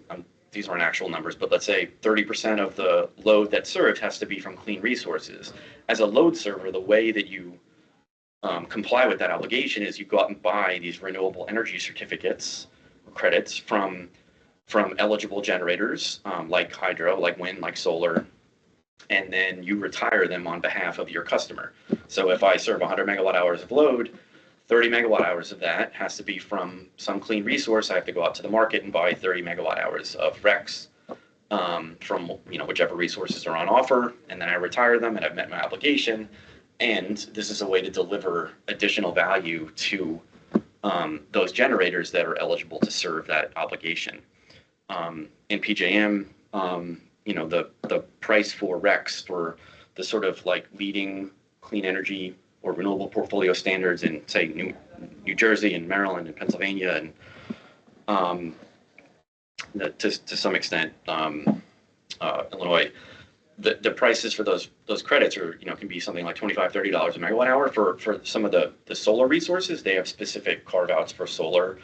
these aren't actual numbers, but let's say 30% of the load that's served has to be from clean resources. As a load server, the way that you comply with that obligation is you go out and buy these renewable energy certificates, credits from eligible generators, like hydro, like wind, like solar, and then you retire them on behalf of your customer. So if I serve 100 megawatt hours of load, 30 megawatt hours of that has to be from some clean resource. I have to go out to the market and buy 30 megawatt hours of RECs from whichever resources are on offer, and then I retire them, and I've met my obligation. And this is a way to deliver additional value to those generators that are eligible to serve that obligation. In PJM, the price for RECs for the sort of like leading clean energy or renewable portfolio standards in, say, New Jersey and Maryland and Pennsylvania, and to some extent Illinois, the prices for those credits are can be something like $25, $30 a megawatt hour. For some of the solar resources, they have specific carve outs for solar.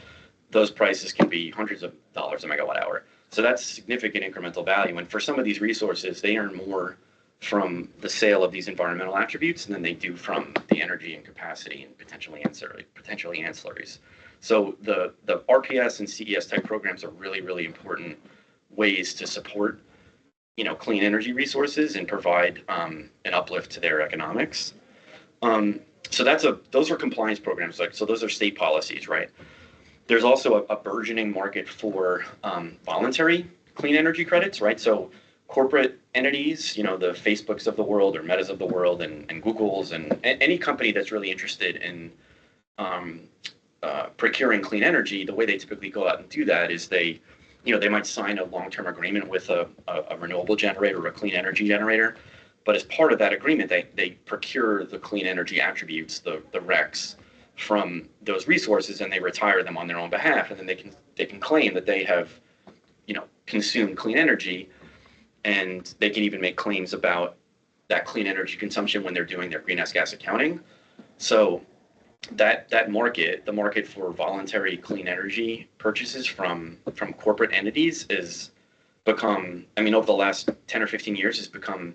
Those prices can be hundreds of dollars a megawatt hour. So that's significant incremental value. And for some of these resources, they earn more from the sale of these environmental attributes than they do from the energy and capacity and potentially ancillaries. So the RPS and CES type programs are really, really important ways to support clean energy resources and provide an uplift to their economics. So those are compliance programs, so those are state policies, right? There's also a burgeoning market for voluntary clean energy credits, right? So corporate entities, the Facebooks of the world or Metas of the world and Googles and any company that's really interested in procuring clean energy, the way they typically go out and do that is they might sign a long-term agreement with a renewable generator or a clean energy generator. But as part of that agreement, they procure the clean energy attributes, the RECs, from those resources, and they retire them on their own behalf, and then they can claim that they have, consumed clean energy, and they can even make claims about that clean energy consumption when they're doing their greenhouse gas accounting. So that market, the market for voluntary clean energy purchases from corporate entities, is become, over the last 10 or 15 years, has become,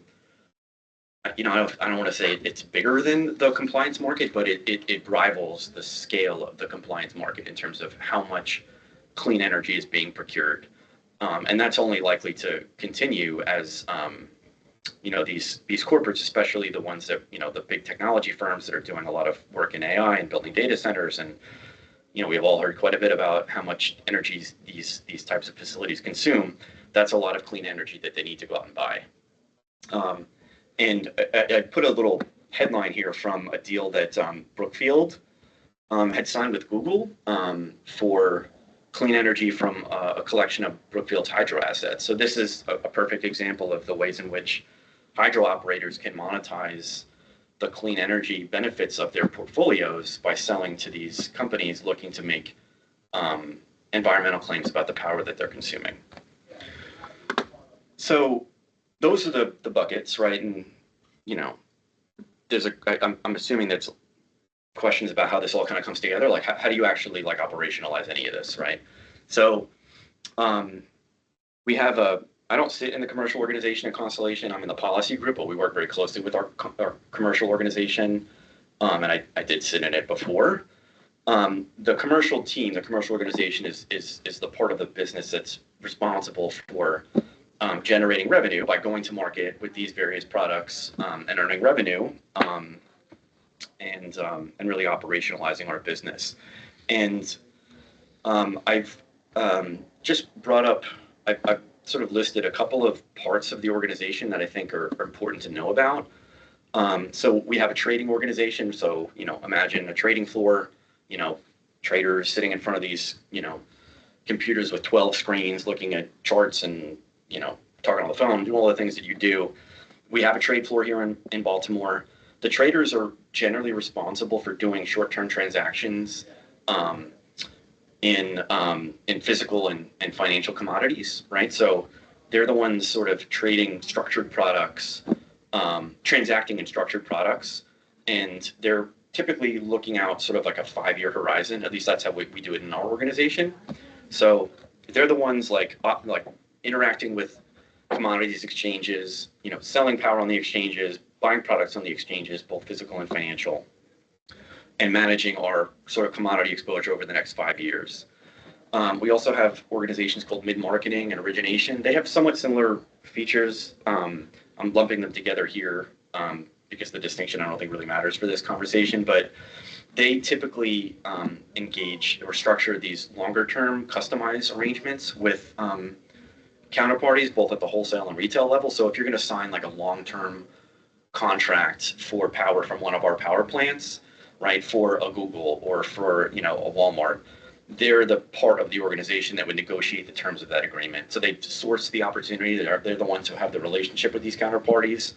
I don't want to say it's bigger than the compliance market, but it rivals the scale of the compliance market in terms of how much clean energy is being procured. And that's only likely to continue as, these corporates, especially the ones that, the big technology firms that are doing a lot of work in AI and building data centers. And, we've all heard quite a bit about how much energy these types of facilities consume. That's a lot of clean energy that they need to go out and buy. And I put a little headline here from a deal that Brookfield had signed with Google for clean energy from a collection of Brookfield's hydro assets. So this is a perfect example of the ways in which hydro operators can monetize the clean energy benefits of their portfolios by selling to these companies looking to make environmental claims about the power that they're consuming. So those are the buckets, right? And, I'm assuming there's questions about how this all kind of comes together. Like, how do you actually operationalize any of this, right? So we have I don't sit in the commercial organization at Constellation. I'm in the policy group, but we work very closely with our commercial organization. And I did sit in it before. The commercial team, the commercial organization is the part of the business that's responsible for generating revenue by going to market with these various products and earning revenue and really operationalizing our business. And I've just brought up, I've sort of listed a couple of parts of the organization that I think are important to know about. So we have a trading organization. So, imagine a trading floor, traders sitting in front of these, computers with 12 screens looking at charts and, talking on the phone, doing all the things that you do. We have a trade floor here in Baltimore. The traders are generally responsible for doing short-term transactions in physical and financial commodities, right? So they're the ones sort of trading structured products, transacting in structured products, and they're typically looking out sort of like a 5-year horizon. At least that's how we do it in our organization. So they're the ones like interacting with commodities exchanges, selling power on the exchanges, buying products on the exchanges, both physical and financial, and managing our sort of commodity exposure over the next 5 years. We also have organizations called mid-marketing and origination. They have somewhat similar features. I'm lumping them together here because the distinction I don't think really matters for this conversation, but they typically engage or structure these longer-term customized arrangements with counterparties, both at the wholesale and retail level. So if you're going to sign like a long-term contract for power from one of our power plants, right, for a Google or for, a Walmart, they're the part of the organization that would negotiate the terms of that agreement. So they source the opportunity. They're the ones who have the relationship with these counterparties.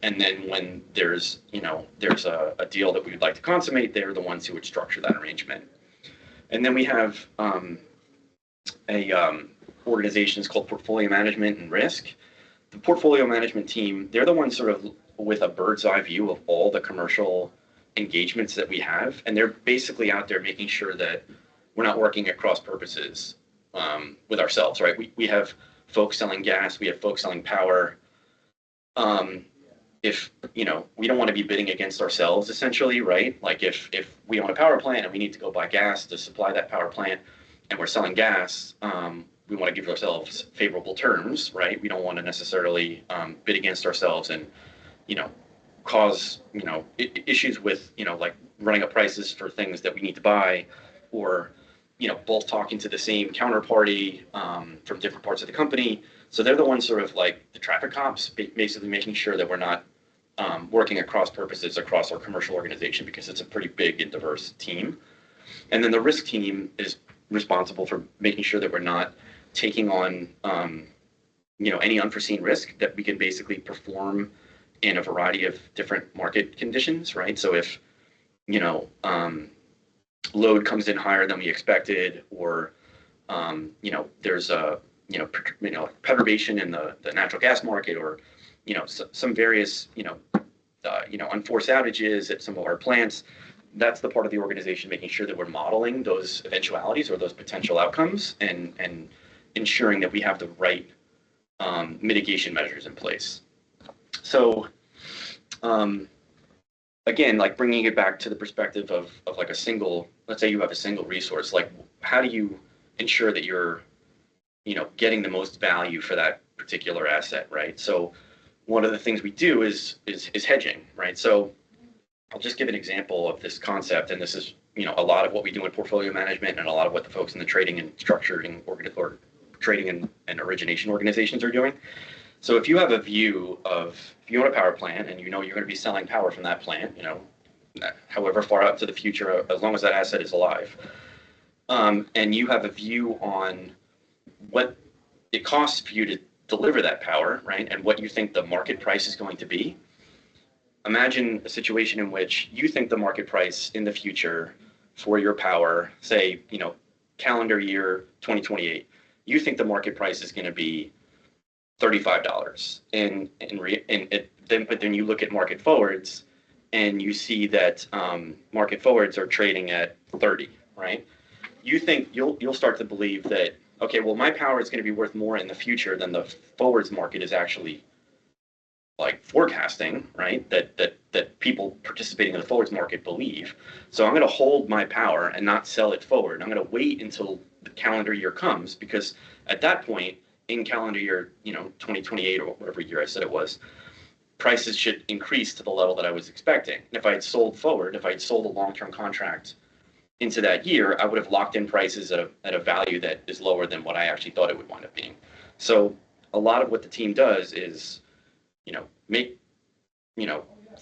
And then when there's a deal that we would like to consummate, they're the ones who would structure that arrangement. And then we have organizations called portfolio management and risk. The portfolio management team, they're the ones sort of with a bird's eye view of all the commercial engagements that we have. And they're basically out there making sure that we're not working at cross purposes with ourselves, right? We have folks selling gas, we have folks selling power. If, we don't want to be bidding against ourselves essentially, right? Like if we own a power plant and we need to go buy gas to supply that power plant and we're selling gas, we want to give ourselves favorable terms, right? We don't want to necessarily bid against ourselves and, cause, issues with, like running up prices for things that we need to buy, or, both talking to the same counterparty from different parts of the company. So they're the ones sort of like the traffic cops, basically making sure that we're not working across purposes across our commercial organization, because it's a pretty big and diverse team. And then the risk team is responsible for making sure that we're not taking on, any unforeseen risk, that we can basically perform in a variety of different market conditions, right? So if, load comes in higher than we expected, or, there's a, perturbation in the natural gas market, or, some various, unforced outages at some of our plants, that's the part of the organization making sure that we're modeling those eventualities or those potential outcomes, and ensuring that we have the right mitigation measures in place. So again, like bringing it back to the perspective of like a single, let's say you have a single resource, like how do you ensure that you're, getting the most value for that particular asset, right? So one of the things we do is hedging, right? So I'll just give an example of this concept, and this is, a lot of what we do in portfolio management, and a lot of what the folks in the trading and structuring or trading and origination organizations are doing. So if you have a view of, if you own a power plant and you're going to be selling power from that plant, however far out into the future, as long as that asset is alive, and you have a view on what it costs for you to deliver that power, right, and what you think the market price is going to be. Imagine a situation in which you think the market price in the future for your power, say, calendar year 2028, you think the market price is going to be $35, but then you look at market forwards and you see that market forwards are trading at 30, right? You think you'll start to believe that, okay, well, my power is going to be worth more in the future than the forwards market is actually like forecasting, right? That people participating in the forwards market believe. So I'm going to hold my power and not sell it forward. I'm going to wait until the calendar year comes, because at that point in calendar year, 2028 or whatever year I said it was, prices should increase to the level that I was expecting. And if I had sold forward, if I had sold a long-term contract into that year, I would have locked in prices at a value that is lower than what I actually thought it would wind up being. So a lot of what the team does is,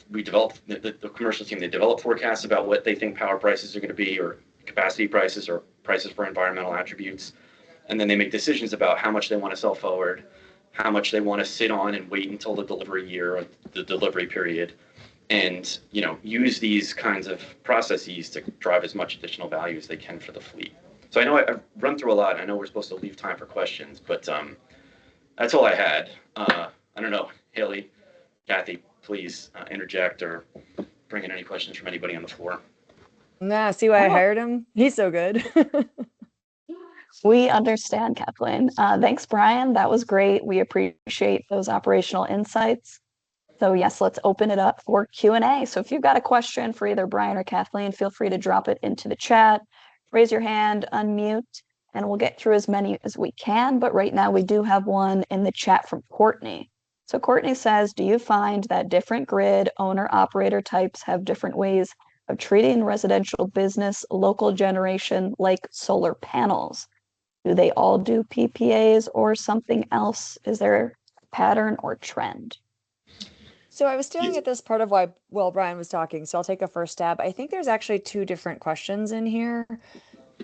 we develop, the commercial team, they develop forecasts about what they think power prices are going to be, or capacity prices, or prices for environmental attributes. And then they make decisions about how much they want to sell forward, how much they want to sit on and wait until the delivery year, or the delivery period, and use these kinds of processes to drive as much additional value as they can for the fleet. So I know I've run through a lot. I know we're supposed to leave time for questions, but that's all I had. I don't know, Haley, Kathy, please interject or bring in any questions from anybody on the floor. Nah, see why I hired him? He's so good. We understand, Kathleen. Thanks, Brian. That was great. We appreciate those operational insights. So yes, let's open it up for Q&A. So if you've got a question for either Brian or Kathleen, feel free to drop it into the chat, raise your hand, unmute, and we'll get through as many as we can. But right now we do have one in the chat from Courtney. So Courtney says, do you find that different grid owner operator types have different ways of treating residential business, local generation, like solar panels? Do they all do PPAs or something else? Is there a pattern or trend? So I was staring at this part of while Brian was talking, so I'll take a first stab. I think there's actually two different questions in here.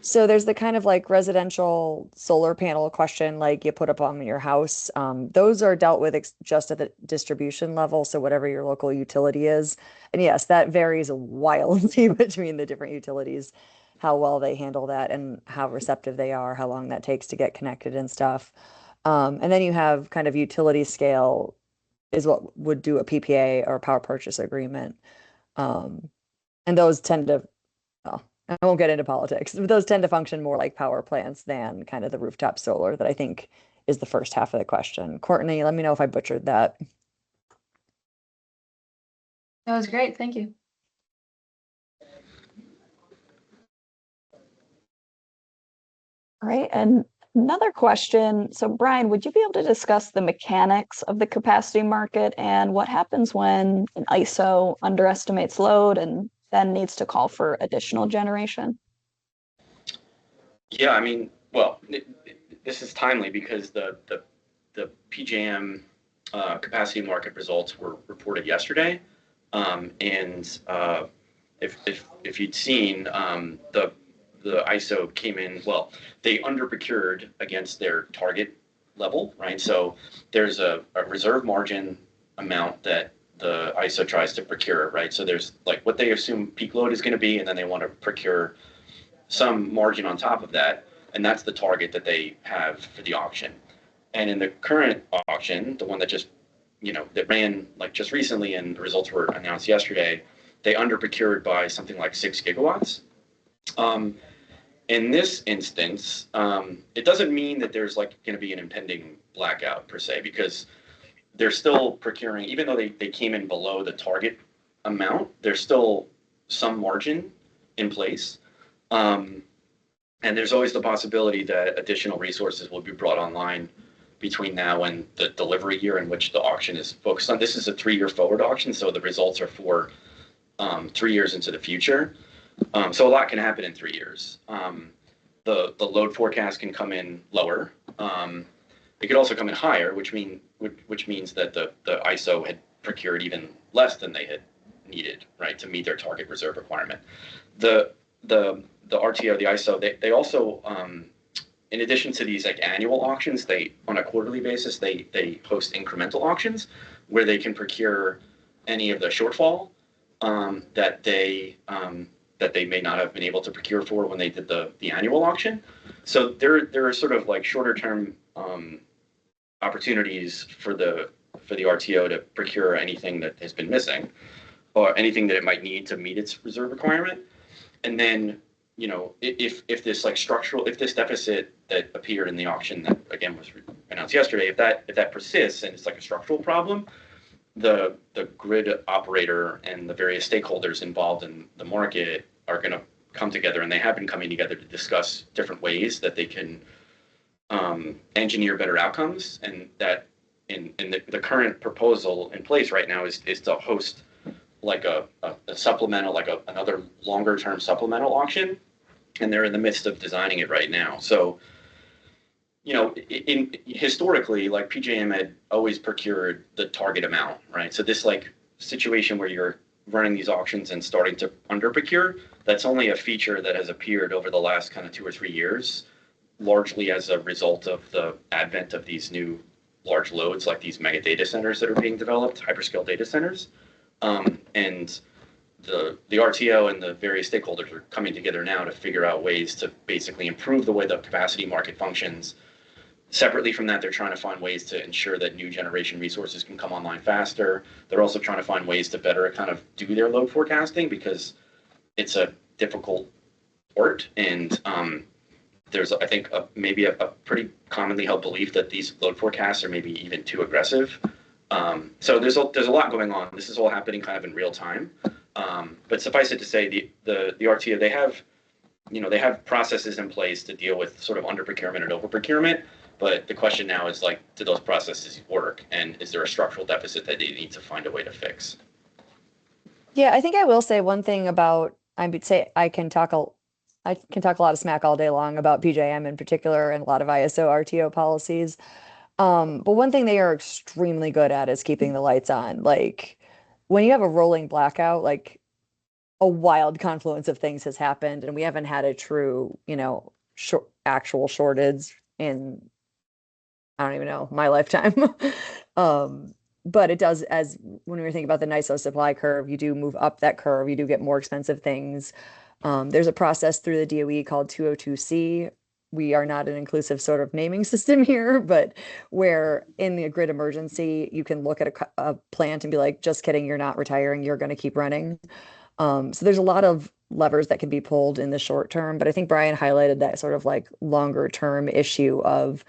So there's the kind of like residential solar panel question, like you put up on your house. Those are dealt with just at the distribution level, so whatever your local utility is. And yes, that varies wildly between the different utilities, how well they handle that and how receptive they are, how long that takes to get connected and stuff. And then you have kind of utility scale is what would do a PPA or a power purchase agreement. And those tend to, well, I won't get into politics, but those tend to function more like power plants than kind of the rooftop solar that I think is the first half of the question. Courtney, let me know if I butchered that. That was great. Thank you. All right. And Another question. So, Brian, would you be able to discuss the mechanics of the capacity market and what happens when an ISO underestimates load and then needs to call for additional generation? Yeah, I mean, well, this is timely because the PJM capacity market results were reported yesterday, and if you'd seen the ISO came in, well, they underprocured against their target level, right? So there's a reserve margin amount that the ISO tries to procure, right? So there's like what they assume peak load is going to be, and then they want to procure some margin on top of that, and that's the target that they have for the auction. And in the current auction, the one that just, that ran like just recently and the results were announced yesterday, they underprocured by something like 6 gigawatts. In this instance, it doesn't mean that there's like going to be an impending blackout per se, because they're still procuring, even though they came in below the target amount, there's still some margin in place. And there's always the possibility that additional resources will be brought online between now and the delivery year in which the auction is focused on. This is a 3-year forward auction, so the results are for 3 years into the future. So a lot can happen in 3 years. The load forecast can come in lower. It could also come in higher, which means that the ISO had procured even less than they had needed, right, to meet their target reserve requirement. The RTO, the ISO, they also, in addition to these like annual auctions, they on a quarterly basis they host incremental auctions where they can procure any of the shortfall that they may not have been able to procure for when they did the annual auction. So there are sort of like shorter term opportunities for the RTO to procure anything that has been missing or anything that it might need to meet its reserve requirement. And then, if this like if this deficit that appeared in the auction that again was announced yesterday, if that persists and it's like a structural problem, the grid operator and the various stakeholders involved in the market are going to come together, and they have been coming together to discuss different ways that they can engineer better outcomes. And that in the current proposal in place right now is to host like a supplemental, like another longer term supplemental auction, and they're in the midst of designing it right now. So, historically, like PJM had always procured the target amount, right? So this like situation where you're running these auctions and starting to under procure, that's only a feature that has appeared over the last kind of 2 or 3 years, largely as a result of the advent of these new large loads, like these mega data centers that are being developed, hyperscale data centers. And the RTO and the various stakeholders are coming together now to figure out ways to basically improve the way the capacity market functions. Separately from that, they're trying to find ways to ensure that new generation resources can come online faster. They're also trying to find ways to better kind of do their load forecasting, because it's a difficult art. And there's, I think, maybe a pretty commonly held belief that these load forecasts are maybe even too aggressive. So there's a lot going on. This is all happening kind of in real time. But suffice it to say, the RTO, they have processes in place to deal with sort of under procurement and over procurement. But the question now is like, do those processes work? And is there a structural deficit that they need to find a way to fix? Yeah, I think I will say one thing about, I would say I can talk a lot of smack all day long about PJM in particular and a lot of ISO RTO policies. But one thing they are extremely good at is keeping the lights on. Like when you have a rolling blackout, like a wild confluence of things has happened, and we haven't had a true, actual shortage in, I don't even know, my lifetime. But it does, as when we were thinking about the NISO supply curve, you do move up that curve, you do get more expensive things. There's a process through the DOE called 202C. We are not an inclusive sort of naming system here, but where in the grid emergency, you can look at a plant and be like, just kidding, you're not retiring, you're going to keep running. So there's a lot of levers that can be pulled in the short term, but I think Brian highlighted that sort of like longer term issue of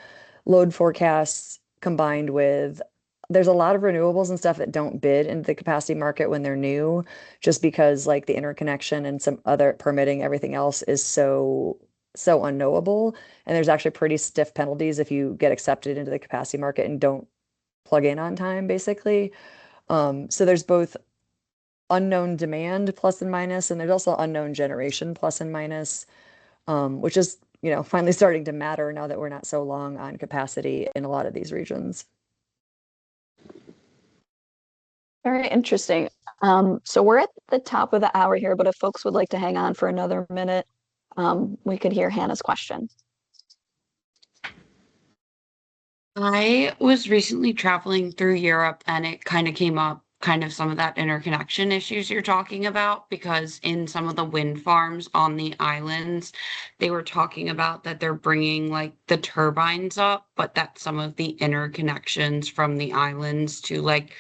load forecasts combined with, there's a lot of renewables and stuff that don't bid into the capacity market when they're new, just because like the interconnection and some other permitting, everything else is so so unknowable. And there's actually pretty stiff penalties if you get accepted into the capacity market and don't plug in on time, basically. So there's both unknown demand plus and minus, and there's also unknown generation plus and minus, which is, finally starting to matter now that we're not so long on capacity in a lot of these regions. Very interesting. So we're at the top of the hour here, but if folks would like to hang on for another minute, we could hear Hannah's question. I was recently traveling through Europe and it kind of came up, kind of some of that interconnection issues you're talking about, because in some of the wind farms on the islands, they were talking about that they're bringing like the turbines up, but that some of the interconnections from the islands to like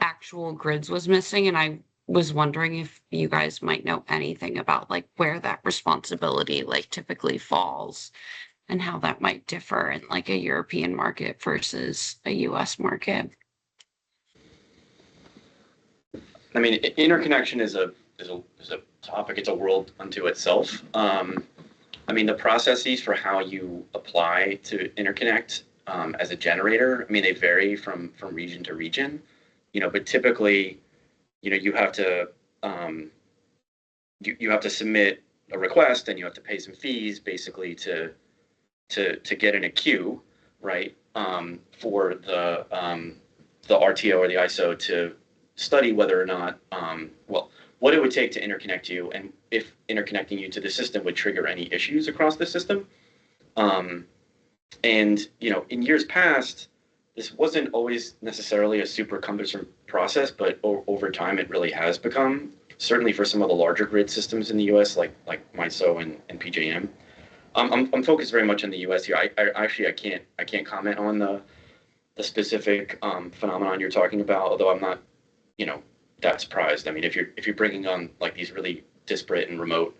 actual grids was missing. And I was wondering if you guys might know anything about like where that responsibility like typically falls and how that might differ in like a European market versus a US market. I mean, interconnection is a topic. It's a world unto itself. I mean, the processes for how you apply to interconnect as a generator, I mean, they vary from region to region, but typically, you have to you have to submit a request and you have to pay some fees basically to get in a queue, right? For the RTO or the ISO to study whether or not, what it would take to interconnect you, and if interconnecting you to the system would trigger any issues across the system. And in years past, this wasn't always necessarily a super cumbersome process, but over time it really has become. Certainly for some of the larger grid systems in the U.S., like MISO and PJM. I'm focused very much on the U.S. here. I can't comment on the specific phenomenon you're talking about, although I'm not, that surprised. I mean, if you're bringing on like these really disparate and remote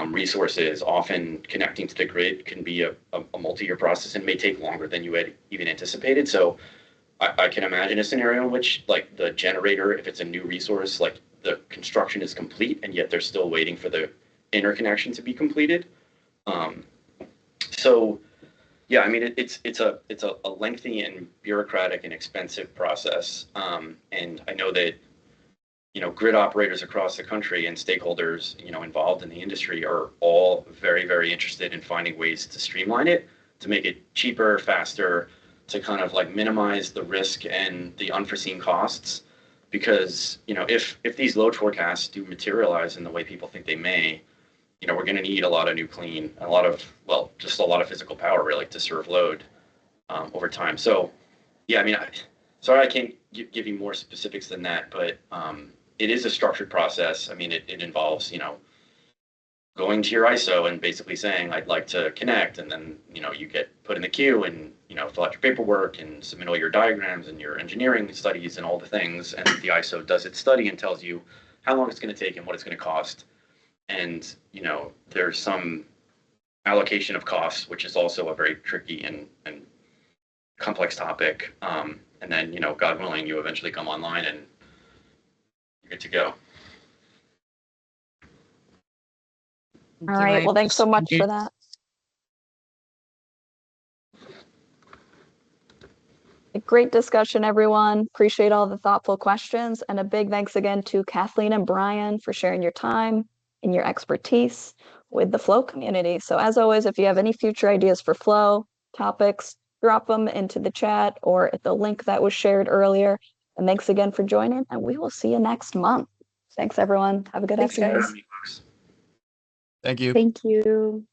resources, often connecting to the grid can be a multi-year process and may take longer than you had even anticipated. So I can imagine a scenario in which like the generator, if it's a new resource, like the construction is complete and yet they're still waiting for the interconnection to be completed. So yeah, I mean, it's a lengthy and bureaucratic and expensive process. And I know that, grid operators across the country and stakeholders, involved in the industry are all very, very interested in finding ways to streamline it, to make it cheaper, faster, to kind of like minimize the risk and the unforeseen costs. Because, if these load forecasts do materialize in the way people think they may, we're going to need a lot of new clean, just a lot of physical power really to serve load over time. So, yeah, I mean, sorry I can't give you more specifics than that, but it is a structured process. I mean, it involves, going to your ISO and basically saying, I'd like to connect, and then, you get put in the queue and, fill out your paperwork and submit all your diagrams and your engineering studies and all the things. And the ISO does its study and tells you how long it's going to take and what it's going to cost. And, there's some allocation of costs, which is also a very tricky and complex topic. And then, God willing, you eventually come online and you're good to go. All right. Well, thanks so much for that. A great discussion, everyone. Appreciate all the thoughtful questions. And a big thanks again to Kathleen and Brian for sharing your time and your expertise with the Flow community. So as always, if you have any future ideas for Flow topics, drop them into the chat or at the link that was shared earlier. And thanks again for joining, and we will see you next month. Thanks, everyone. Have a good afternoon. Thank you. Thank you.